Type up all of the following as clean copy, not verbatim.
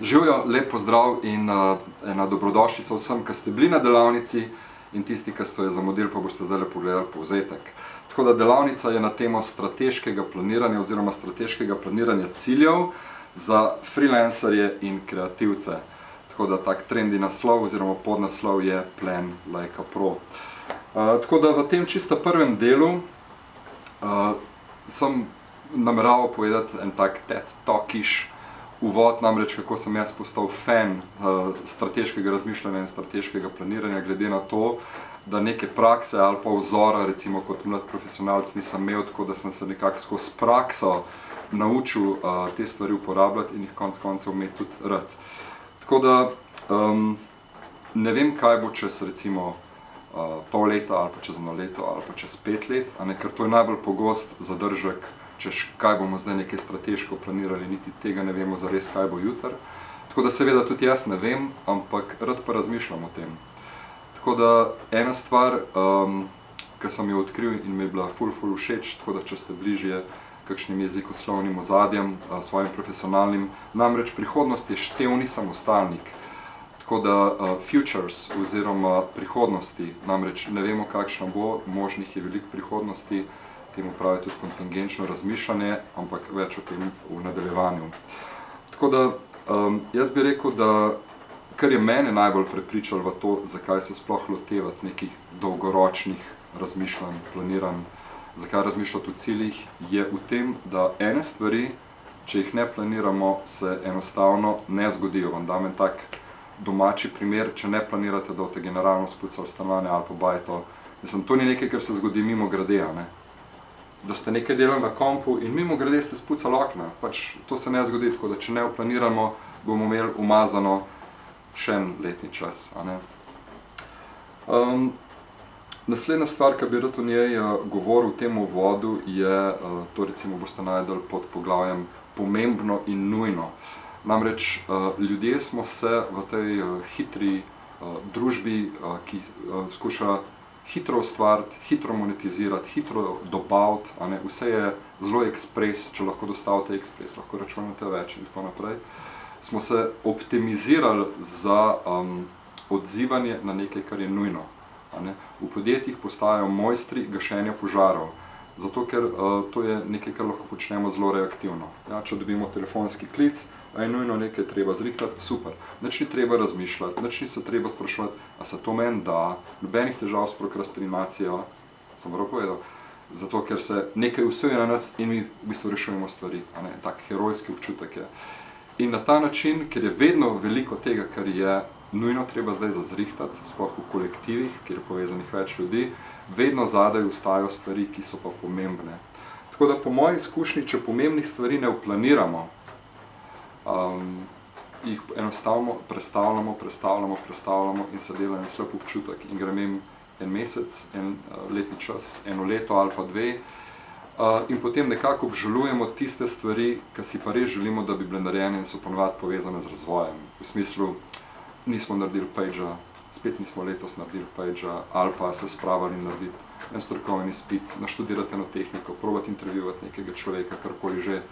Živijo, lep pozdrav in ena dobrodošlica vsem, ki ste bili na delavnici in tisti, ki ste jo zamudili, pa boste zdaj pogledali povzetek. Tako da delavnica je na temo strateškega planiranja oziroma strateškega planiranja ciljev za freelancerje in kreativce. Tako da tak trendi naslov oziroma podnaslov je Plan Like a Pro. Tako da v tem čisto prvem delu sem nameraval povedati en tak TED Talkish uvod, namreč kako sem jaz postal fan strateškega razmišljanja in strateškega planiranja, glede na to, da neke prakse ali pa vzora, recimo kot mlad profesionalc, nisem imel, tako da sem se nekako skozi prakso naučil te stvari uporabljati in jih konec koncev imeti tudi rad. Tako da ne vem, kaj bo čez recimo pol leta ali pa čez 1 leto ali pa čez 5 let, ker to je najbolj pogost zadržek, češ kaj bomo zdaj nekaj strateško planirali, niti tega ne vemo zares, kaj bo jutri. Tako da seveda tudi jaz ne vem, ampak rad pa razmišljam o tem. Tako da ena stvar, ki sem jo odkril in mi je bila ful všeč, tako da če ste bližje kakšnim jezikoslovnim ozadjem, svojim profesionalnim, namreč prihodnost je števni samostalnik. Tako da futures oziroma prihodnosti, namreč ne vemo kakšna bo, možnih je veliko prihodnosti, temu pravi tudi kontingenčno razmišljanje, ampak več o tem v nadaljevanju. Tako da jaz bi rekel, da kar je mene najbolj prepričalo v to, zakaj se sploh lotevati nekih dolgoročnih razmišljanj, planiranj, zakaj razmišljati o ciljih, je v tem, da ene stvari, če jih ne planiramo, se enostavno ne zgodijo. Vam dam en tak domači primer, če ne planirate, da boste generalno spucali stanovanje ali pa bajto. Mislim, to ni nekaj, kar se zgodi mimogrede, da ste nekaj delali na kompu in mimogrede ste spucali okna. Pač to se ne zgodi, tako da če ne planiramo, bomo imeli umazano še en letni čas. Naslednja stvar, ki bi rad o njej govoril v tem uvodu, je, to recimo boste najdeli pod poglavjem pomembno in nujno. Namreč ljudje smo se v tej hitri družbi, ki skuša hitro ustvariti, hitro monetizirati, hitro dobaviti, vse je zelo ekspres, če lahko dostavite ekspres, lahko računate več in tako naprej. Smo se optimizirali za odzivanje na nekaj, kar je nujno. V podjetjih postajajo mojstri gašenja požarov, zato ker to je nekaj, kar lahko počnemo zelo reaktivno. Če dobimo telefonski klic, a je nujno nekaj treba zrihtati, super. Nič ni treba razmišljati, nič ni se treba spraševati, a se to meni da, nobenih težav s prokrastinacijo, sem prav povedal, zato ker se nekaj vsuje na nas in mi v bistvu rešujemo stvari, tak herojski občutek je. In na ta način, ker je vedno veliko tega, kar je nujno treba zdaj zazrihtati, sploh v kolektivih, kjer je povezanih več ljudi, vedno zadaj ostajajo stvari, ki so pa pomembne. Tako da po moji izkušnji, če pomembnih stvari ne vplaniramo, jih enostavno prestavljamo in se dela en slab občutek in grem en mesec, en letni čas, 1 leto ali pa 2 in potem nekako obžalujemo tiste stvari, ki si pa res želimo, da bi bile narejene in so ponavadi povezane z razvojem. V smislu, nismo naredili pagea, spet nismo letos naredili pagea ali pa se spravili narediti en strokovni izpit, naštudirati eno tehniko, probati intervjuvati nekega človeka, karkoli že.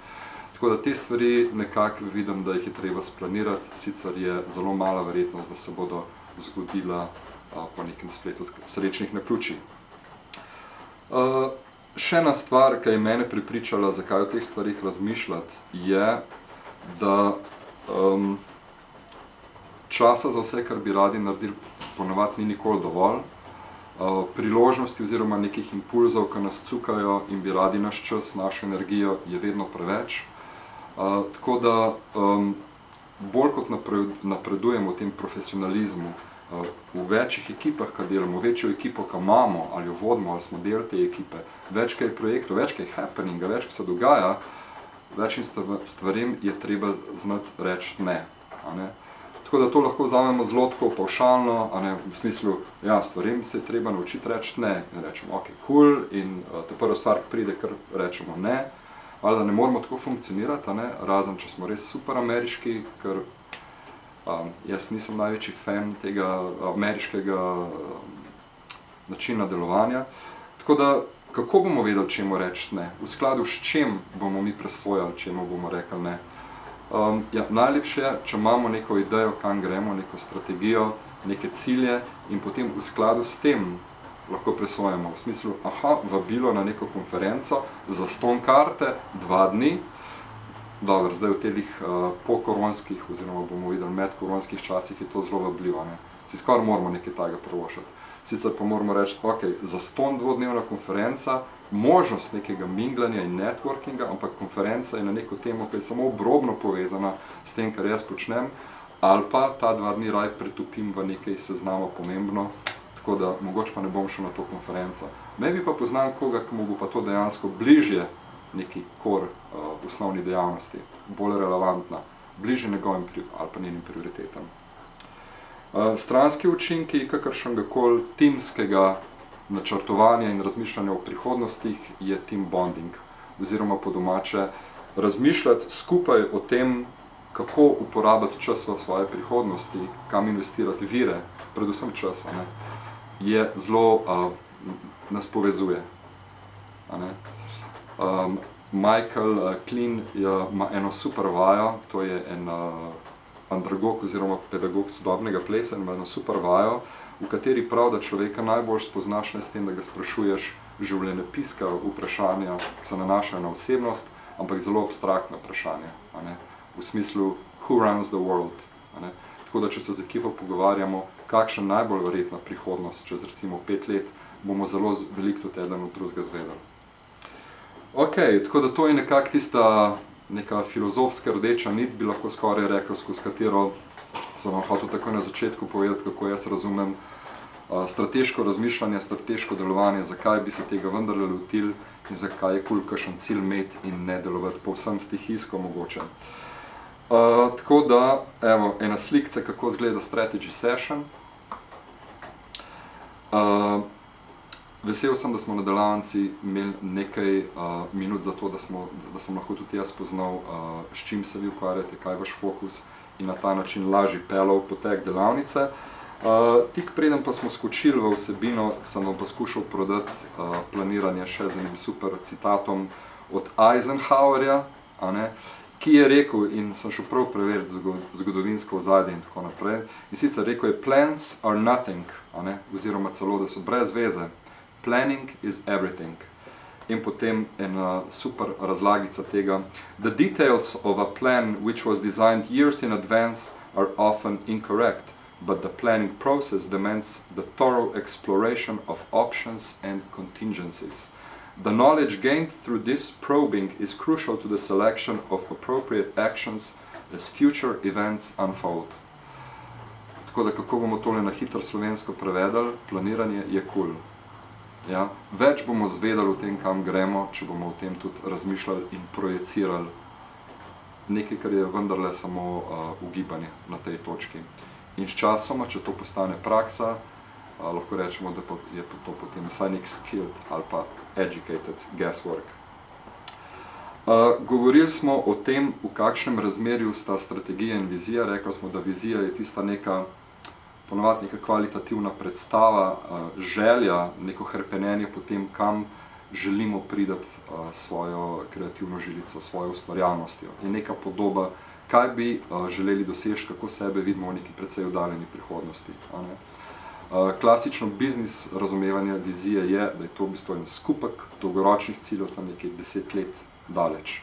Tako da te stvari nekako vidim, da jih je treba splanirati, sicer je zelo mala verjetnost, da se bodo zgodila po nekem spletu srečnih naključij. Še ena stvar, ki je mene prepričala, zakaj o teh stvarih razmišljati, je, da časa za vse, kar bi radi naredili, ponavadi ni nikoli dovolj. Priložnosti oziroma nekih impulzov, ki nas cukajo in bi radi naš čas, našo energijo, je vedno preveč. Tako da bolj kot napredujemo v tem profesionalizmu, v večjih ekipah, ki delamo, večjo ekipo, ki imamo, ali jo vodimo, ali smo del te ekipe, več kaj je projektov, več kaj je happeninga, več kaj se dogaja, večjim stvarem je treba znati reči ne. Tako da to lahko vzamemo zelo tako pavšalno, v smislu, stvarem se je treba naučiti reči ne, in rečemo, ok, cool, in ta prva stvar, ki pride, kar rečemo ne, ali da ne moramo tako funkcionirati, razen če smo res super ameriški, ker jaz nisem največji fan tega ameriškega načina delovanja. Tako da, kako bomo vedeli, čemu reči ne? V skladu s čem bomo mi presojali, čemu bomo rekli ne? Najlepše je, če imamo neko idejo, kam gremo, neko strategijo, neke cilje in potem v skladu s tem lahko presojamo. V smislu, vabilo na neko konferenco, zastonj karte, 2 dni, dobro, zdaj v teh pokoronskih, oziroma bomo videli medkoronskih časih, je to zelo vabljivo, ne. Si skoraj moramo nekaj takega privoščiti. Sicer pa moramo reči, zastonj 2-dnevna konferenca, možnost nekega minglanja in networkinga, ampak konferenca je na neko temo, ki je samo obrobno povezana s tem, kar jaz počnem, ali pa ta 2 dni raj pretopim v nekaj seznamo pomembno, tako da mogoče pa ne bom šel na to konferenco. Maybe pa poznam koga, ki mu bo pa to dejansko bližje neki core osnovni dejavnosti, bolj relevantna, bližje njegovim ali pa njenim prioritetam. Stranski učinki kakršnegakoli timskega načrtovanja in razmišljanja o prihodnostih je team bonding, oziroma po domače razmišljati skupaj o tem, kako uporabiti čas v svoje prihodnosti, kam investirati vire, predvsem časa, ne, je zelo, nas povezuje. Michael Klein ima eno super vajo, to je en andragog oziroma pedagog sodobnega plesa, ima eno super vajo, v kateri prav, da človeka najbolj spoznaš ne s tem, da ga sprašuješ življenjepiska vprašanja, ki se nanašajo na osebnost, ampak zelo abstraktna vprašanja, v smislu who runs the world. Tako da, če se z ekipo pogovarjamo, kakšna najbolj verjetna prihodnost, čez recimo 5 let, bomo zelo veliko tudi eden od drugega zvedeli. Tako da to je nekako tista neka filozofska rdeča nit, bi lahko skoraj rekel, skozi katero sem vam hotel takoj na začetku povedati, kako jaz razumem strateško razmišljanje, strateško delovanje, zakaj bi se tega vendarle lotili in zakaj je kakšen cilj imeti in ne delovati povsem stihijsko mogoče. Tako da, evo, ena slikca, kako izgleda strategy session. Vesel sem, da smo na delavnici imeli nekaj minut za to, da sem lahko tudi jaz spoznal, s čim se vi ukvarjate, kaj je vaš fokus in na ta način lažje peljal potek delavnice. Tik preden pa smo skočili v vsebino, sem vam poskušal prodati planiranje še z enim super citatom od Eisenhowerja, ki je rekel, in sem šel prav preveriti zgodovinsko ozadje in tako naprej, in sicer rekel je, plans are nothing, oziroma celo, da so brez veze. Planning is everything. In potem ena super razlagica tega. The details of a plan which was designed years in advance are often incorrect, but the planning process demands the thorough exploration of options and contingencies. The knowledge gained through this probing is crucial to the selection of appropriate actions as future events unfold. Tako da, kako bomo tole na hitro slovensko prevedli, planiranje je cool. Ja, več bomo zvedeli o tem, kam gremo, če bomo o tem tudi razmišljali in projecirali nekaj, kar je vendarle samo ugibanje na tej točki. In s časoma, če to postane praksa, lahko rečemo, da je to potem vsaj nek skilled ali pa educated guesswork. Govorili smo o tem, v kakšnem razmerju sta strategija in vizija. Rekli smo, da vizija je tista ponovadi neka kvalitativna predstava, želja, neko hrepenenje po tem, kam želimo priti svojo kreativno žilico, svojo ustvarjalnostjo. Je neka podoba, kaj bi želeli doseči, kako sebe vidimo v neki precej oddaljeni prihodnosti. Klasično biznis razumevanje vizije je, da je to v bistvu en skupek dolgoročnih ciljev, tam nekaj 10 let daleč.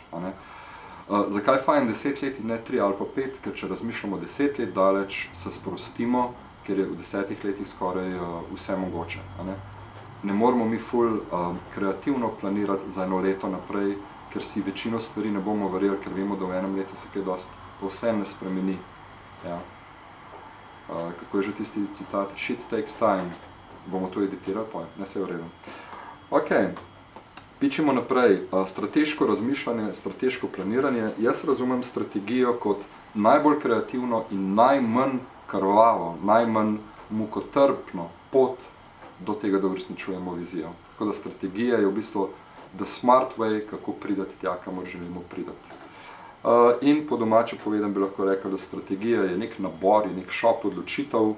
Zakaj fajn 10 let in ne 3 ali pa 5? Ker če razmišljamo 10 let daleč, se sprostimo, ker je v 10 letih skoraj vse mogoče. Ne moramo mi ful kreativno planirati za 1 leto naprej, ker si večino stvari ne bomo verjeli, ker vemo, da v enem letu se kaj dosti povsem ne spremeni. Ja. Kako je že tisti citat? Shit takes time. Bomo to editirali? Ne, se je v redu. Pičimo naprej. Strateško razmišljanje, strateško planiranje. Jaz razumem strategijo kot najbolj kreativno in najmanj krvavo, najmanj mukotrpno pot do tega, da uresničujemo vizijo. Tako da strategija je v bistvu the smart way, kako priti tja, kamor želimo priti. In po domače povedan bi lahko rekel, da strategija je nek nabor, je nek šop odločitev,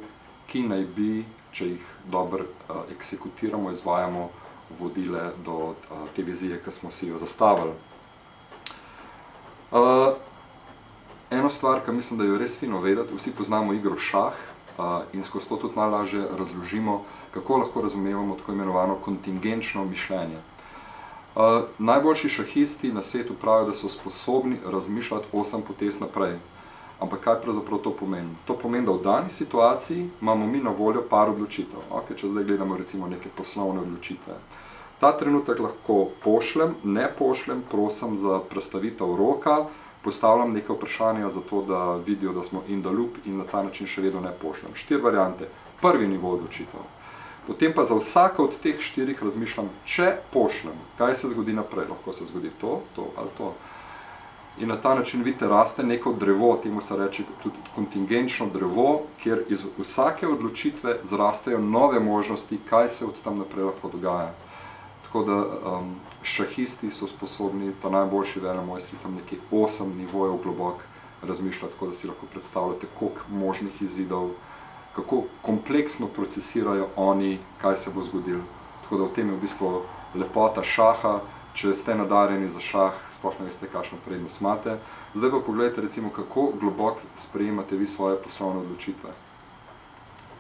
ki naj bi, če jih dobro eksekutiramo, izvajamo, vodile do te vizije, ki smo si jo zastavili. eno stvar, ki mislim, da jo je res fino vedeti, vsi poznamo igro šah in skozi to tudi najlažje razložimo, kako lahko razumevamo tako imenovano kontingenčno mišljenje. Najboljši šahisti na svetu pravijo, da so sposobni razmišljati 8 potez naprej. Ampak kaj pravzaprav to pomeni? To pomeni, da v dani situaciji imamo mi na voljo par odločitev. Okay, če zdaj gledamo recimo neke poslovne odločitve. Ta trenutek lahko pošljem, ne pošljem, prosim za prestavitev roka, postavljam neke vprašanja za to, da vidijo, da smo in the loop in na ta način še vedno ne pošljem. 4 variante. Prvi nivo odločitev. Potem pa za vsako od teh 4 razmišljam, če pošljem, kaj se zgodi naprej. Lahko se zgodi to ali to. In na ta način vidite, raste neko drevo, temu se reče tudi kontingenčno drevo, kjer iz vsake odločitve zrastejo nove možnosti, kaj se od tam naprej lahko dogaja. Tako da šahisti so sposobni, ta najboljši velemojstri, tam nekje 8 nivojev globok razmišljati, tako da si lahko predstavljate, koliko možnih izidov, kako kompleksno procesirajo oni, kaj se bo zgodilo. Tako da v tem je v bistvu lepota šaha. Če ste nadarjeni za šah, sploh ne veste, kakšno prednost imate. Zdaj pa pogledajte recimo, kako globoko sprejemate vi svoje poslovne odločitve.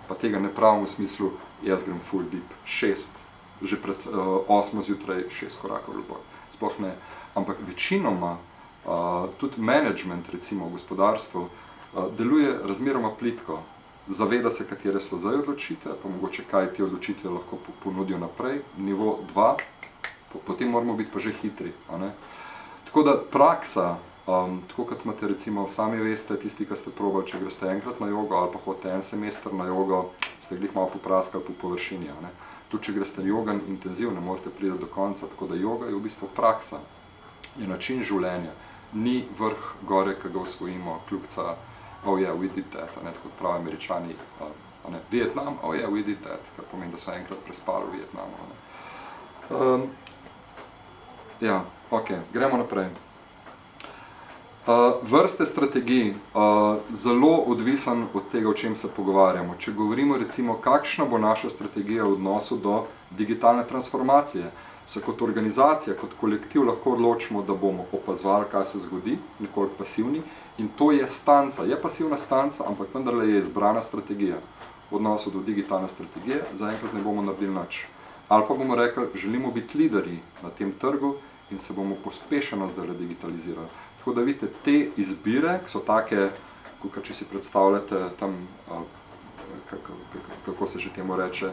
Pa tega ne pravim v smislu, jaz grem full deep, 6, že pred 8 zjutraj 6 korakov globoko. Sploh ne. Ampak večinoma, tudi management recimo v gospodarstvu, deluje razmeroma plitko. Zaveda se, katere so zdaj odločitve, pa mogoče kaj te odločitve lahko ponudijo naprej. Nivo 2. Potem moramo biti pa že hitri. Tako da praksa, tako kot imate recimo, sami veste, tisti, ki ste probali, če greste enkrat na jogo ali pa hodite en semester na jogo, ste glih malo popraskali po površini. Tudi če greste jogan intenziv, ne morete priti do konca, tako da joga je v bistvu praksa, je način življenja. Ni vrh gore, ki ga osvojimo, kljubca, oh yeah, we did that, tako pravi Američani, Vietnam, oh yeah, we did that, kar pomeni, da so enkrat prespali v Vietnamu. Ja, ok, gremo naprej. Vrste strategij, zelo odvisen od tega, o čem se pogovarjamo. Če govorimo recimo, kakšna bo naša strategija v odnosu do digitalne transformacije, se kot organizacija, kot kolektiv lahko odločimo, da bomo opazovali, kaj se zgodi, nekoliko pasivni, in to je stanca, je pasivna stanca, ampak vendarle je izbrana strategija. V odnosu do digitalne strategije zaenkrat ne bomo naredili nič. Ali pa bomo rekli, želimo biti liderji na tem trgu in se bomo pospešeno zdaj digitalizirali. Tako da vidite, te izbire, ki so take, če si predstavljate tam, kako se že temu reče,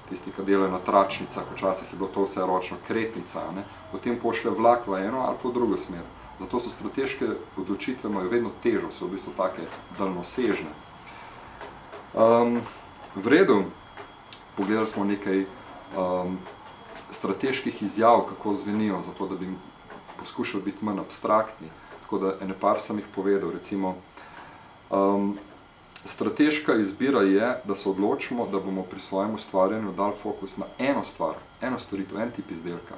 tisti, ki delajo na tračnicah, včasih je bilo to vse ročno, kretnica, potem pošlje vlak v eno ali pa v drugo smer. Zato so strateške odločitve imajo vedno težo, so v bistvu take daljnosežne. V redu, pogledali smo nekaj strateških izjav, kako zvenijo, zato da bi poskušali biti manj abstraktni. Tako da ene par sem jih povedal, recimo, strateška izbira je, da se odločimo, da bomo pri svojem ustvarjanju dali fokus na eno stvar, eno storitev, en tip izdelka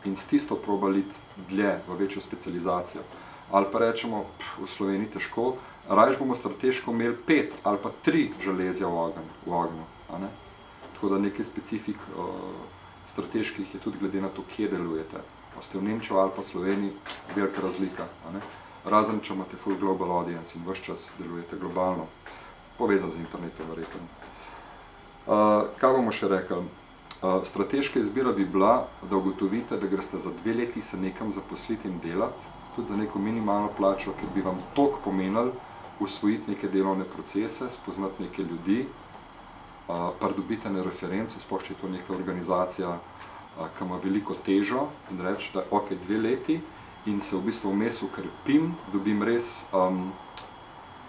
in s tisto probali iti dlje, v večjo specializacijo. Ali pa rečemo, v Sloveniji težko, rajš bomo strateško imeli 5 ali pa 3 železja v ognju. Tako da nekaj specifik strateških je tudi glede na to, kje delujete. Pa ste v Nemčiji ali pa v Sloveniji, velika razlika. Razen, če imate full global audience in ves čas delujete globalno, povezan z internetom, verjetno. Kaj bomo še rekli? Strateška izbira bi bila, da ugotovite, da greste za 2 leti se nekam zaposliti in delati, tudi za neko minimalno plačo, ker bi vam toliko pomenili usvojiti neke delovne procese, spoznati neke ljudi, pridobiti ene reference, sploh če je to neka organizacija, ki ima veliko težo in reči, da ok, 2 leti in se v bistvu vmes ukrepim, dobim res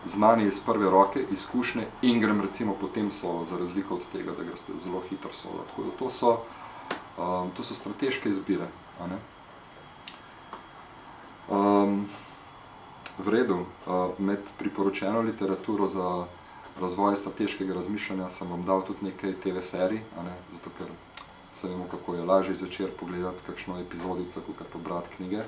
znanje iz prve roke, izkušnje in grem recimo potem solo, za razliko od tega, da greste zelo hitro solo. Tako da to so strateške izbire. V redu, med priporočeno literaturo za razvoj strateškega razmišljanja sem vam dal tudi nekaj TV serij, zato ker se vemo, kako je lažje zvečer pogledati kakšno epizodico, kakor pobrati knjige.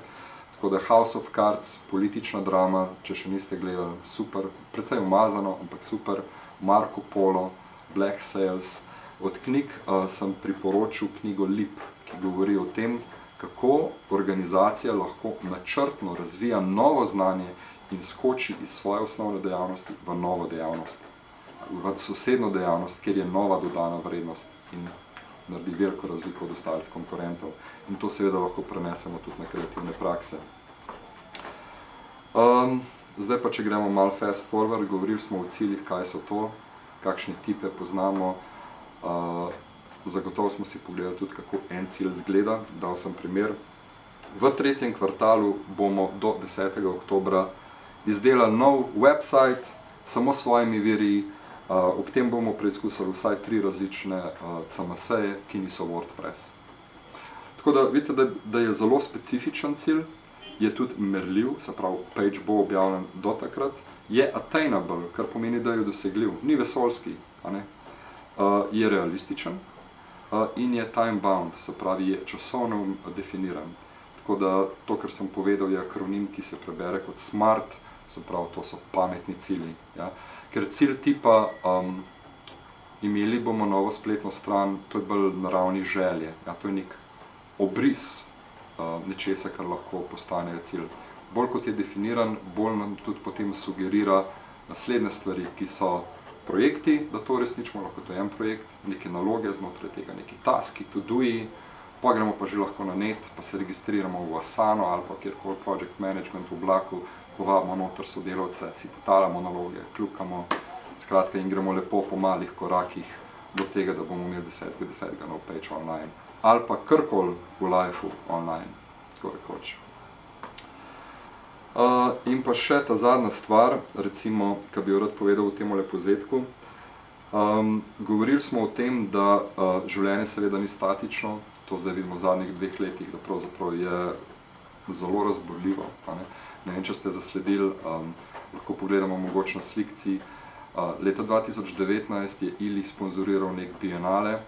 Tako da House of Cards, politična drama, če še niste gledali, super, precej umazano, ampak super. Marco Polo, Black Sails. Od knjig sem priporočil knjigo Leap, ki govori o tem, kako organizacija lahko načrtno razvija novo znanje in skoči iz svoje osnovne dejavnosti v novo dejavnost, v sosedno dejavnost, kjer je nova dodana vrednost in naredi veliko razliko od ostalih konkurentov. In to seveda lahko prenesemo tudi na kreativne prakse. Zdaj pa, če gremo malo fast forward, govorili smo o ciljih, kaj so to, kakšne tipe poznamo. Zagotovo smo si pogledali tudi, kako en cilj izgleda. Dal sem primer. V 3. kvartalu bomo do 10. oktobra izdelali nov website, samo s svojimi viri. Ob tem bomo preizkusili vsaj 3 različne CMS-je, ki niso WordPress. Tako da vidite, da je zelo specifičen cilj, je tudi merljiv, se pravi, page bo objavljen do takrat, je attainable, kar pomeni, da je dosegljiv, ni vesoljski, je realističen in je time bound, se pravi, je časovno definiran. Tako da to, kar sem povedal, je akronim, ki se prebere kot SMART, se pravi, to so pametni cilji. Ja? Ker cilj tipa, imeli bomo novo spletno stran, to je bolj na ravni želje, ja? To je nek obris nečesa, kar lahko postane cilj. Bolj kot je definiran, bolj nam tudi potem sugerira naslednje stvari, ki so projekti, da to resničimo, lahko to je en projekt, neke naloge, znotraj tega neki taski, to-doji, pa gremo pa že lahko na net, pa se registriramo v Asano ali pa kjerkoli project management v oblaku, povabimo noter sodelavce, si potalamo naloge, kljukamo, skratka in gremo lepo po malih korakih do tega, da bomo imeli 10.10. nov page online. Ali pa karkoli v lifeu online, tako rekoč. In pa še ta zadnja stvar, recimo, ki bi jo rad povedal v temole povzetku. Govorili smo o tem, da življenje seveda ni statično, to zdaj vidimo v zadnjih 2 letih, da pravzaprav je zelo razborljivo. Ne vem, če ste zasledili, lahko pogledamo mogoče na slikci. Leta 2019 je Ili sponzoriral nek bienale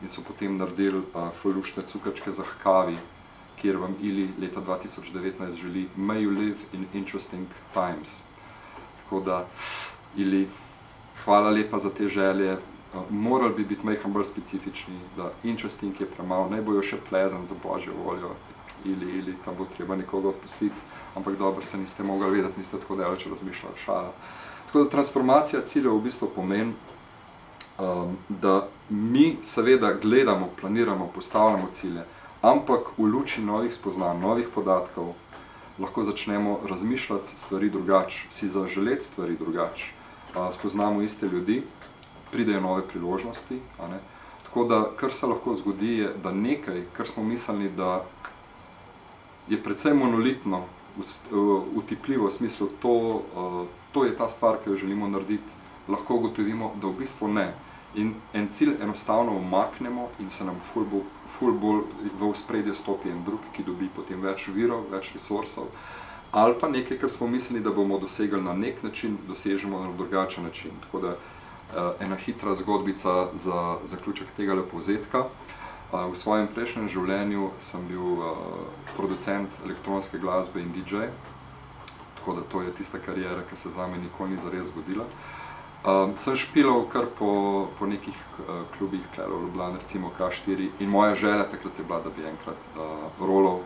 in so potem naredili fulušne cukrčke za hkavi, kjer vam Ili leta 2019 želi May you live in interesting times. Tako da, Ili, hvala lepa za te želje. Morali bi biti majhen bolj specifični, da interesting je premalo, naj bojo še pleasant za božjo voljo. Ili, tam bo treba nekoga odpustiti, ampak dobro se niste mogli vedeti, niste tako daleč razmišljali, šala. Tako da transformacija ciljev v bistvu pomeni, da mi seveda gledamo, planiramo, postavljamo cilje, ampak v luči novih spoznanj, novih podatkov lahko začnemo razmišljati stvari drugače, si zaželeti stvari drugače, spoznamo iste ljudi, pridejo nove priložnosti. Tako da, kar se lahko zgodi, je, da nekaj, kar smo mislili, da je precej monolitno, utipljivo v smislu, to je ta stvar, ki jo želimo narediti, lahko ugotovimo, da v bistvu ne. In en cilj enostavno umaknemo in se nam ful bolj v ospredje stopi en drug, ki dobi potem več virov, več resursov. Ali pa nekaj, kar smo mislili, da bomo dosegli na nek način, dosežemo na drugačen način. Tako da ena hitra zgodbica za zaključek tega povzetka. V svojem prejšnjem življenju sem bil producent elektronske glasbe in DJ, tako da to je tista kariera, ki se zame nikoli ni zares zgodila. Sem špilal kar po nekih klubih, tukaj v Ljubljani, recimo K4, in moja želja takrat je bila, da bi enkrat rolal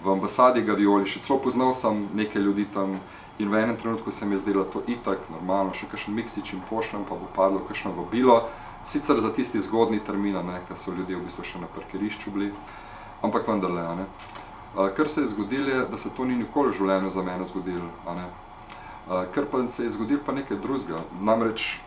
v ambasadi Gavioli. Še celo poznal sem nekaj ljudi tam in v enem trenutku se mi je zdelo to itak normalno, še kakšen miksič in pošljem, pa bo padlo kakšno vabilo. Sicer za tisti zgodni termin, ker so ljudje v bistvu še na parkirišču bili, ampak vendarle. Kar se je zgodilo je, da se to ni nikoli v življenju za mene zgodilo. Kar pa se je zgodilo pa nekaj drugega. Namreč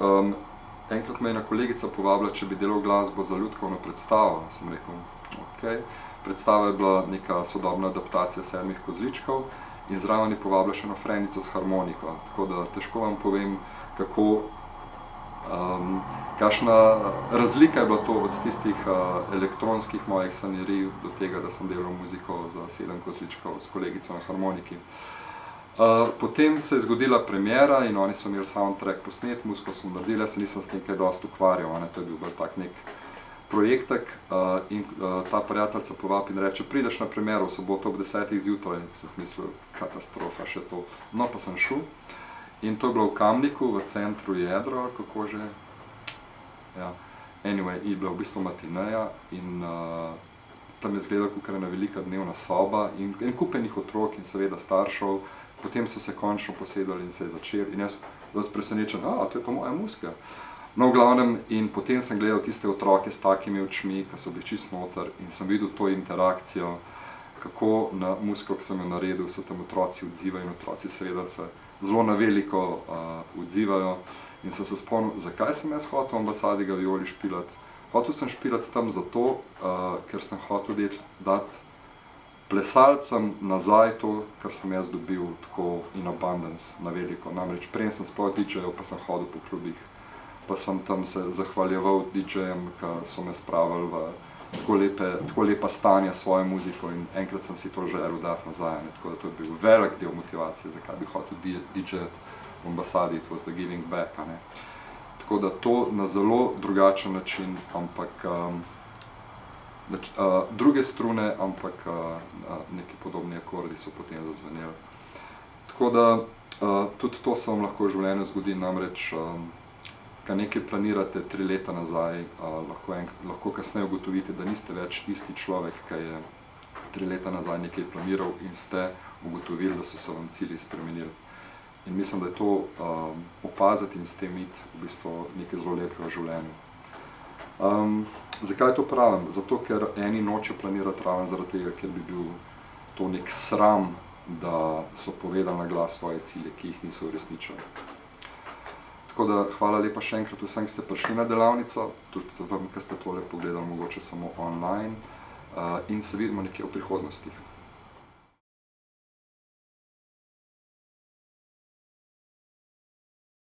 enkrat me je ena kolegica povabila, če bi delal glasbo za ljudkovno predstavo. Sem rekel, ok. Predstava je bila neka sodobna adaptacija 7 kozličkov in zraven je povabila še eno frendico s harmoniko. Tako da težko vam povem, kakšna razlika je bila to od tistih elektronskih mojih sanjerij do tega, da sem delal muziko za 7 kozličkov s kolegico na harmoniki. Potem se je zgodila premiera in oni so imeli soundtrack posnet, muziko so naredili, jaz se nisem s tem kaj dosti ukvarjal, to je bil bolj tak nek projektek in ta prijateljica povabi in reče, prideš na premiero v soboto ob 10. zjutraj, sem mislil, katastrofa še to. No, pa sem šel in to je bilo v Kamniku, v centru Jedro, kako že, anyway, je bila v bistvu matineja in tam je izgledal kakor ena velika dnevna soba in kupenih otrok in seveda staršev, potem so se končno posedali in se je začel in jaz vas presenečen, to je pa moja muzika. No, v glavnem, in potem sem gledal tiste otroke s takimi očmi, ki so bili čisto noter in sem videl to interakcijo, kako na muziko, ki sem jo naredil, se tam otroci odzivajo in otroci seveda se zelo na veliko odzivajo. In sem se spomnil, zakaj sem jaz hotel v Ambasadi Gavioli špilati. Hotel sem špilati tam zato, ker sem hotel dati plesalcem nazaj to, kar sem jaz dobil tako in abundance na veliko. Namreč prej sem spal DJ-jev, pa sem hodil po klubih, pa sem tam se zahvaljeval DJ-jem, ki so me spravili v tako lepa stanja s svojo muziko in enkrat sem si to želel dati nazaj. Tako da to je bil velik del motivacije, zakaj bi hotel DJ-jati v Ambasadi, it was the giving back. Tako da to na zelo drugačen način, ampak druge strune, ampak neki podobni akordi so potem zazveneli. Tako da tudi to se vam lahko v življenju zgodi, namreč ko nekaj planirate 3 leta nazaj, lahko kasneje ugotovite, da niste več isti človek, ki je 3 leta nazaj nekaj planiral in ste ugotovili, da so se vam cilji spremenili. In mislim, da je to opaziti in s tem iti v bistvu nekaj zelo lepega v življenju. Zakaj to pravim? Zato, ker eni noče planirati ravno zaradi tega, ker bi bil to nek sram, da so povedali na glas svoje cilje, ki jih niso uresničili. Tako da hvala lepa še enkrat vsem, ki ste prišli na delavnico, tudi vam, ki ste tole pogledali mogoče samo online in se vidimo nekje v prihodnosti.